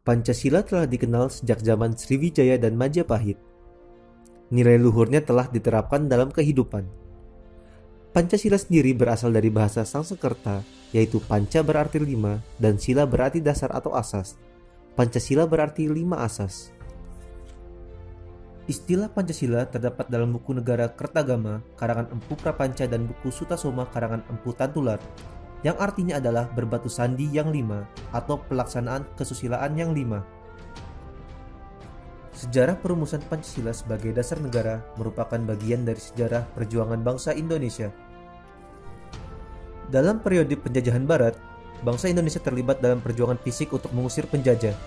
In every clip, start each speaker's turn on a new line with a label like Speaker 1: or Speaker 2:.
Speaker 1: Pancasila telah dikenal sejak zaman Sriwijaya dan Majapahit. Nilai luhurnya telah diterapkan dalam kehidupan. Pancasila sendiri berasal dari bahasa Sanskerta, yaitu panca berarti 5 dan sila berarti dasar atau asas. Pancasila berarti 5 asas. Istilah Pancasila terdapat dalam buku Negara Kertagama karangan Empu Prapanca dan buku Sutasoma karangan Empu Tantular, yang artinya adalah berbatu sandi yang 5 atau pelaksanaan kesusilaan yang 5. Sejarah perumusan Pancasila sebagai dasar negara merupakan bagian dari sejarah perjuangan bangsa Indonesia. Dalam periode penjajahan Barat, bangsa Indonesia terlibat dalam perjuangan fisik untuk mengusir penjajah.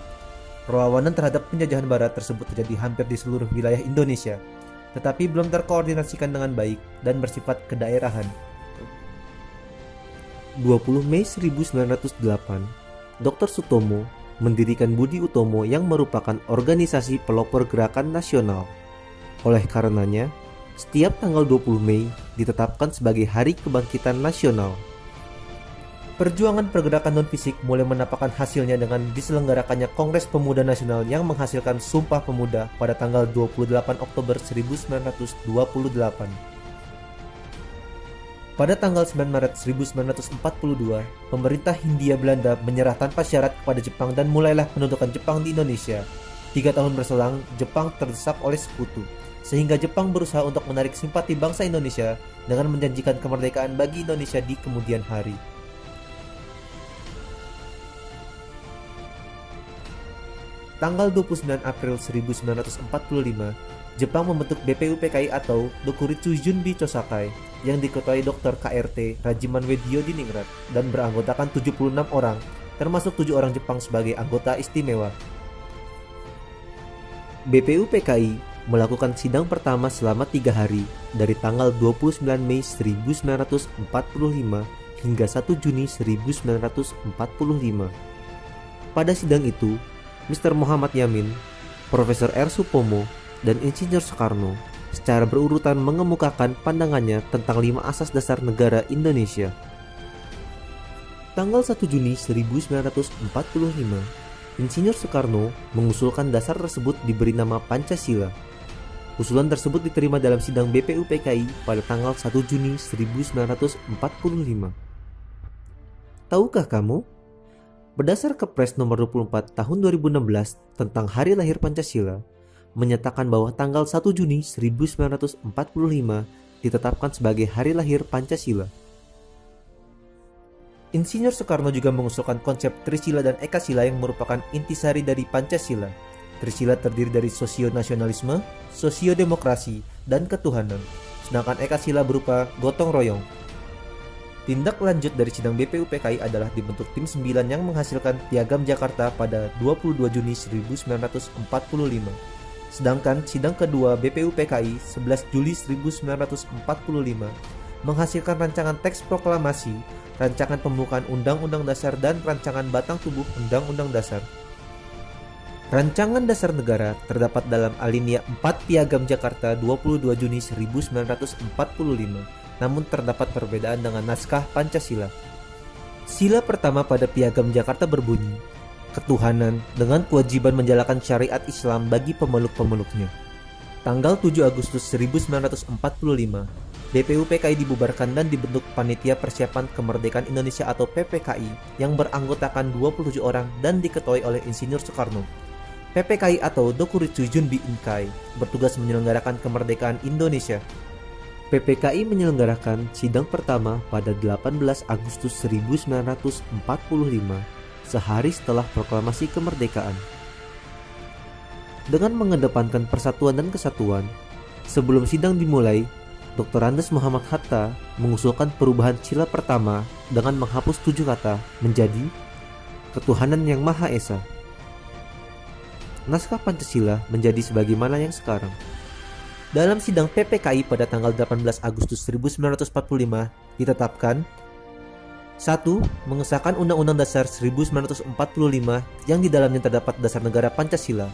Speaker 1: Perlawanan terhadap penjajahan Barat tersebut terjadi hampir di seluruh wilayah Indonesia, tetapi belum terkoordinasikan dengan baik dan bersifat kedaerahan. 20 Mei 1908, Dr. Sutomo mendirikan Budi Utomo yang merupakan organisasi pelopor gerakan nasional. Oleh karenanya, setiap tanggal 20 Mei ditetapkan sebagai Hari Kebangkitan Nasional. Perjuangan pergerakan non-fisik mulai menampakkan hasilnya dengan diselenggarakannya Kongres Pemuda Nasional yang menghasilkan Sumpah Pemuda pada tanggal 28 Oktober 1928. Pada tanggal 9 Maret 1942, pemerintah Hindia Belanda menyerah tanpa syarat kepada Jepang dan mulailah pendudukan Jepang di Indonesia. 3 tahun berselang, Jepang terdesak oleh sekutu, sehingga Jepang berusaha untuk menarik simpati bangsa Indonesia dengan menjanjikan kemerdekaan bagi Indonesia di kemudian hari. Tanggal 29 April 1945, Jepang membentuk BPUPKI atau Dokuritsu Junbi Chosakai yang diketuai Dr. KRT Rajiman Weddiodiningrat dan beranggotakan 76 orang, termasuk 7 orang Jepang sebagai anggota istimewa. BPUPKI melakukan sidang pertama selama 3 hari dari tanggal 29 Mei 1945 hingga 1 Juni 1945. Pada sidang itu, Mr. Muhammad Yamin, Profesor R. Supomo, dan Insinyur Soekarno secara berurutan mengemukakan pandangannya tentang 5 asas dasar negara Indonesia. Tanggal 1 Juni 1945, Insinyur Soekarno mengusulkan dasar tersebut diberi nama Pancasila. Usulan tersebut diterima dalam sidang BPUPKI pada tanggal 1 Juni 1945. Tahukah kamu? Berdasar Kepres nomor 24 tahun 2016 tentang Hari Lahir Pancasila, menyatakan bahwa tanggal 1 Juni 1945 ditetapkan sebagai Hari Lahir Pancasila. Insinyur Soekarno juga mengusulkan konsep Trisila dan Ekasila yang merupakan intisari dari Pancasila. Trisila terdiri dari sosio-nasionalisme, sosio-demokrasi, dan ketuhanan, sedangkan Ekasila berupa gotong royong. Tindak lanjut dari sidang BPUPKI adalah dibentuk tim 9 yang menghasilkan Piagam Jakarta pada 22 Juni 1945. Sedangkan sidang kedua BPUPKI 11 Juli 1945 menghasilkan rancangan teks proklamasi, rancangan pembukaan Undang-Undang Dasar dan rancangan batang tubuh Undang-Undang Dasar. Rancangan Dasar Negara terdapat dalam alinea 4 Piagam Jakarta 22 Juni 1945. Namun terdapat perbedaan dengan naskah Pancasila. Sila pertama pada Piagam Jakarta berbunyi, ketuhanan dengan kewajiban menjalankan syariat Islam bagi pemeluk-pemeluknya. Tanggal 7 Agustus 1945, BPUPKI dibubarkan dan dibentuk Panitia Persiapan Kemerdekaan Indonesia atau PPKI yang beranggotakan 27 orang dan diketuai oleh Insinyur Soekarno. PPKI atau Dokuritsu Junbi Inkai bertugas menyelenggarakan kemerdekaan Indonesia. PPKI menyelenggarakan sidang pertama pada 18 Agustus 1945, sehari setelah proklamasi kemerdekaan. Dengan mengedepankan persatuan dan kesatuan, sebelum sidang dimulai, Dr. Andes Muhammad Hatta mengusulkan perubahan sila pertama dengan menghapus 7 kata menjadi ketuhanan yang Maha Esa. Naskah Pancasila menjadi sebagaimana yang sekarang. Dalam sidang PPKI pada tanggal 18 Agustus 1945 ditetapkan 1. Mengesahkan Undang-Undang Dasar 1945 yang di dalamnya terdapat dasar negara Pancasila.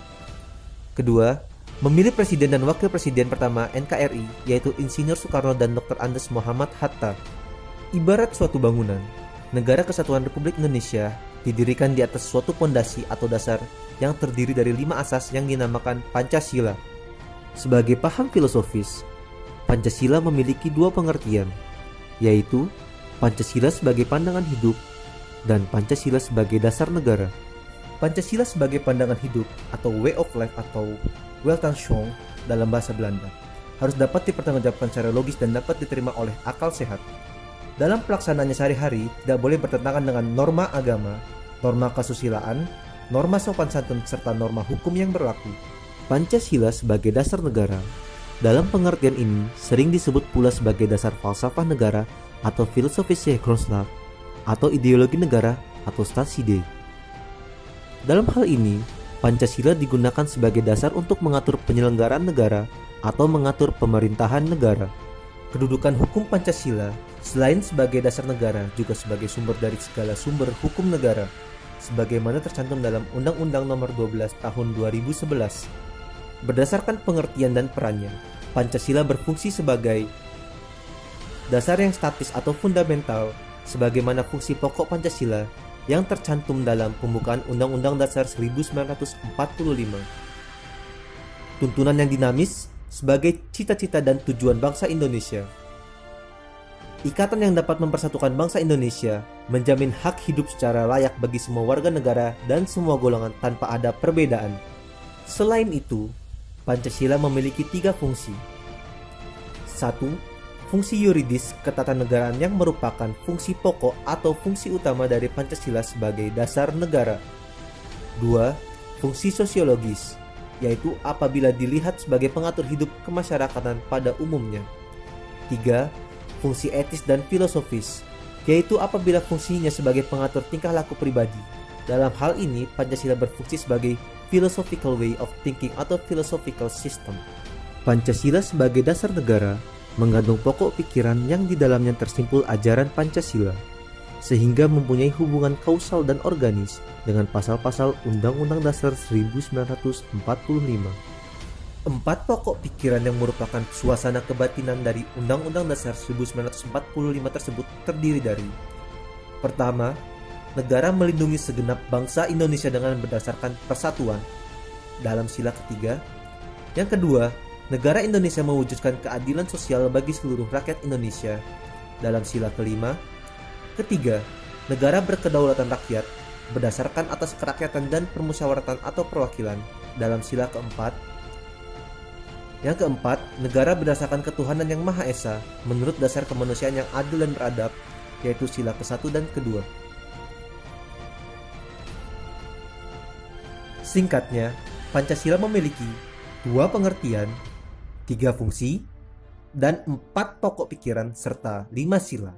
Speaker 1: Kedua, memilih Presiden dan Wakil Presiden pertama NKRI yaitu Insinyur Soekarno dan Dr. Andes Muhammad Hatta. Ibarat suatu bangunan, Negara Kesatuan Republik Indonesia didirikan di atas suatu pondasi atau dasar yang terdiri dari 5 asas yang dinamakan Pancasila. Sebagai paham filosofis, Pancasila memiliki 2 pengertian, yaitu Pancasila sebagai pandangan hidup dan Pancasila sebagai dasar negara. Pancasila sebagai pandangan hidup atau way of life atau Weltanschauung dalam bahasa Belanda harus dapat dipertanggungjawabkan secara logis dan dapat diterima oleh akal sehat. Dalam pelaksanaannya sehari-hari tidak boleh bertentangan dengan norma agama, norma kesusilaan, norma sopan santun serta norma hukum yang berlaku. Pancasila sebagai dasar negara, dalam pengertian ini sering disebut pula sebagai dasar falsafah negara atau filosofische Grondslag atau ideologi negara atau Staatsidee. Dalam hal ini, Pancasila digunakan sebagai dasar untuk mengatur penyelenggaraan negara atau mengatur pemerintahan negara. Kedudukan hukum Pancasila selain sebagai dasar negara juga sebagai sumber dari segala sumber hukum negara, sebagaimana tercantum dalam Undang-Undang Nomor 12 Tahun 2011. Berdasarkan pengertian dan perannya, Pancasila berfungsi sebagai dasar yang statis atau fundamental, sebagaimana fungsi pokok Pancasila yang tercantum dalam pembukaan Undang-Undang Dasar 1945. Tuntunan yang dinamis sebagai cita-cita dan tujuan bangsa Indonesia. Ikatan yang dapat mempersatukan bangsa Indonesia, menjamin hak hidup secara layak bagi semua warga negara dan semua golongan tanpa ada perbedaan. Selain itu, Pancasila memiliki 3 fungsi. 1. Fungsi yuridis ketatanegaraan yang merupakan fungsi pokok atau fungsi utama dari Pancasila sebagai dasar negara. 2. Fungsi sosiologis, yaitu apabila dilihat sebagai pengatur hidup kemasyarakatan pada umumnya. 3. Fungsi etis dan filosofis, yaitu apabila fungsinya sebagai pengatur tingkah laku pribadi. Dalam hal ini, Pancasila berfungsi sebagai philosophical way of thinking atau philosophical system. Pancasila sebagai dasar negara mengandung pokok pikiran yang di dalamnya tersimpul ajaran Pancasila, sehingga mempunyai hubungan kausal dan organis dengan pasal-pasal Undang-Undang Dasar 1945. 4 pokok pikiran yang merupakan suasana kebatinan dari Undang-Undang Dasar 1945 tersebut terdiri dari: pertama, negara melindungi segenap bangsa Indonesia dengan berdasarkan persatuan dalam sila ketiga. Yang kedua, negara Indonesia mewujudkan keadilan sosial bagi seluruh rakyat Indonesia dalam sila kelima. Ketiga, negara berkedaulatan rakyat berdasarkan atas kerakyatan dan permusyawaratan atau perwakilan dalam sila keempat. Yang keempat, negara berdasarkan ketuhanan yang Maha Esa menurut dasar kemanusiaan yang adil dan beradab, yaitu sila ke-1 dan kedua. Singkatnya, Pancasila memiliki 2 pengertian, 3 fungsi, dan 4 pokok pikiran serta 5 sila.